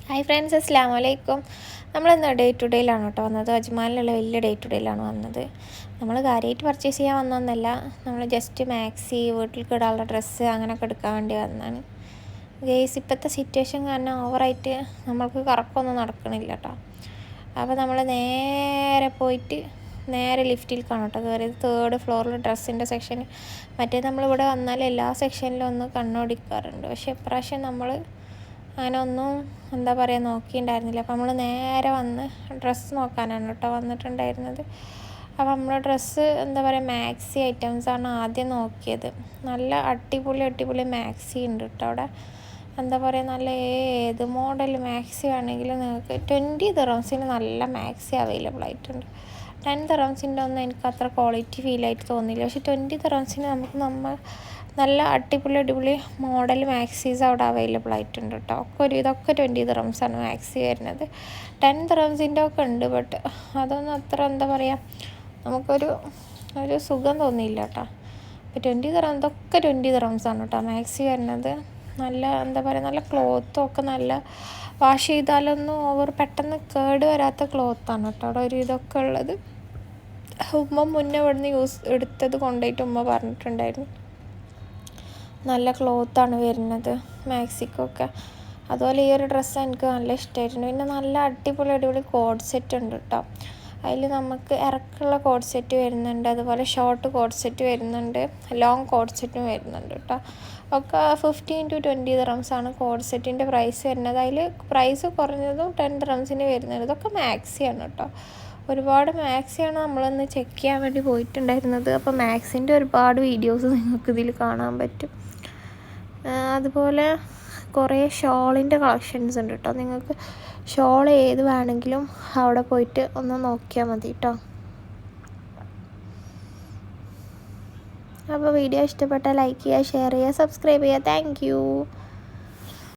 Hi friends, അസ്സലാമു അലൈക്കും. നമ്മളിന്ന് ഡേ ടു ഡേയിലാണ് കേട്ടോ വന്നത്. അജ്മാലിലുള്ള വലിയ ഡേ ടു ഡേയിലാണ് വന്നത്. നമ്മൾ കാര്യമായിട്ട് പർച്ചേസ് ചെയ്യാൻ വന്നതൊന്നുമല്ല. നമ്മൾ ജസ്റ്റ് മാക്സി, വീട്ടിലേക്ക് ഇടാനുള്ള ഡ്രസ്സ് അങ്ങനെയൊക്കെ എടുക്കാൻ വേണ്ടി വന്നതാണ്. ഗേസ് ഇപ്പോഴത്തെ സിറ്റുവേഷൻ കാരണം ഓവറായിട്ട് നമ്മൾക്ക് കറക്കമൊന്നും നടക്കണില്ല കേട്ടോ. അപ്പോൾ നമ്മൾ നേരെ ലിഫ്റ്റിലേക്കാണ് കേട്ടോ കയറിയത്. 3rd ഫ്ലോറിൽ ഡ്രസ്സിൻ്റെ സെക്ഷൻ. മറ്റേ നമ്മളിവിടെ വന്നാൽ എല്ലാ സെക്ഷനിലും ഒന്ന് കണ്ണോടിക്കാറുണ്ട്. പക്ഷേ ഇപ്രാവശ്യം നമ്മൾ അങ്ങനെ ഒന്നും നോക്കിയിട്ടുണ്ടായിരുന്നില്ല. അപ്പോൾ നമ്മൾ നേരെ വന്ന് ഡ്രസ്സ് നോക്കാനാണ് കേട്ടോ വന്നിട്ടുണ്ടായിരുന്നത്. അപ്പോൾ നമ്മൾ ഡ്രസ്സ് മാക്സി ഐറ്റംസാണ് ആദ്യം നോക്കിയത്. നല്ല അടിപൊളി മാക്സി ഉണ്ട് കേട്ടോ അവിടെ. നല്ല ഏത് മോഡൽ മാക്സി വേണമെങ്കിലും നിങ്ങൾക്ക് 20 ദിറംസിന് നല്ല മാക്സി അവൈലബിൾ ആയിട്ടുണ്ട്. 10 ദിറംസിൻ്റെ ഒന്നും എനിക്ക് അത്ര ക്വാളിറ്റി ഫീലായിട്ട് തോന്നിയില്ല. പക്ഷേ 20 ദിറംസിന് നമുക്ക് നല്ല അടിപൊളി മോഡൽ മാക്സീസ് അവിടെ അവൈലബിൾ ആയിട്ടുണ്ട് കേട്ടോ. ഇതൊക്കെ 20 ദിറംസാണ് മാക്സി വരുന്നത്. 10 ദിറംസിൻ്റെ ഒക്കെ ഉണ്ട്. ബട്ട് അതൊന്നും അത്ര നമുക്കൊരു സുഖം തോന്നിയില്ല കേട്ടോ. അപ്പോൾ 20 ദിറം ഇതൊക്കെ 20 ദിറംസാണ് കേട്ടോ മാക്സി വരുന്നത്. നല്ല നല്ല ക്ലോത്തും ഒക്കെ നല്ല വാഷ് ചെയ്താലൊന്നും പെട്ടെന്ന് കേട് വരാത്ത ക്ലോത്താണ് കേട്ടോ അവിടെ ഇതൊക്കെ ഉള്ളത്. ഉമ്മ മുന്നേ ഇവിടുന്ന് എടുത്തത് കൊണ്ടുപോയിട്ട് ഉമ്മ പറഞ്ഞിട്ടുണ്ടായിരുന്നു നല്ല ക്ലോത്താണ് വരുന്നത് മാക്സിക്കൊക്കെ. അതുപോലെ ഈ ഒരു ഡ്രസ്സ് എനിക്ക് നല്ല ഇഷ്ടമായിരുന്നു. പിന്നെ നല്ല അടിപൊളി കോഡ് സെറ്റ് ഉണ്ട് കേട്ടോ. അതിൽ നമുക്ക് ഇറക്കുള്ള കോഡ് സെറ്റ് വരുന്നുണ്ട്, അതുപോലെ ഷോർട്ട് കോഡ് സെറ്റ് വരുന്നുണ്ട്, ലോങ് കോഡ് സെറ്റും വരുന്നുണ്ട് കേട്ടോ. ഒക്കെ 15 to 20 ദിറംസാണ് കോഡ് സെറ്റിൻ്റെ പ്രൈസ് വരുന്നത്. അതിൽ പ്രൈസ് കുറഞ്ഞതും 10 ദിറംസിന് വരുന്നത്. ഇതൊക്കെ മാക്സിയാണ് കേട്ടോ. ഒരുപാട് മാക്സിയാണ് നമ്മളൊന്ന് ചെക്ക് ചെയ്യാൻ വേണ്ടി പോയിട്ടുണ്ടായിരുന്നത്. അപ്പോൾ മാക്സിൻ്റെ ഒരുപാട് വീഡിയോസ് നിങ്ങൾക്ക് ഇതിൽ കാണാൻ പറ്റും. അതുപോലെ കുറേ ഷോളിൻ്റെ കളക്ഷൻസ് ഉണ്ട് കേട്ടോ. നിങ്ങൾക്ക് ഷോൾ ഏത് വേണമെങ്കിലും അവിടെ പോയിട്ട് ഒന്ന് നോക്കിയാൽ മതി കേട്ടോ. അപ്പോൾ വീഡിയോ ഇഷ്ടപ്പെട്ടാൽ ലൈക്ക് ചെയ്യുക, ഷെയർ ചെയ്യുക, സബ്സ്ക്രൈബ് ചെയ്യുക. താങ്ക്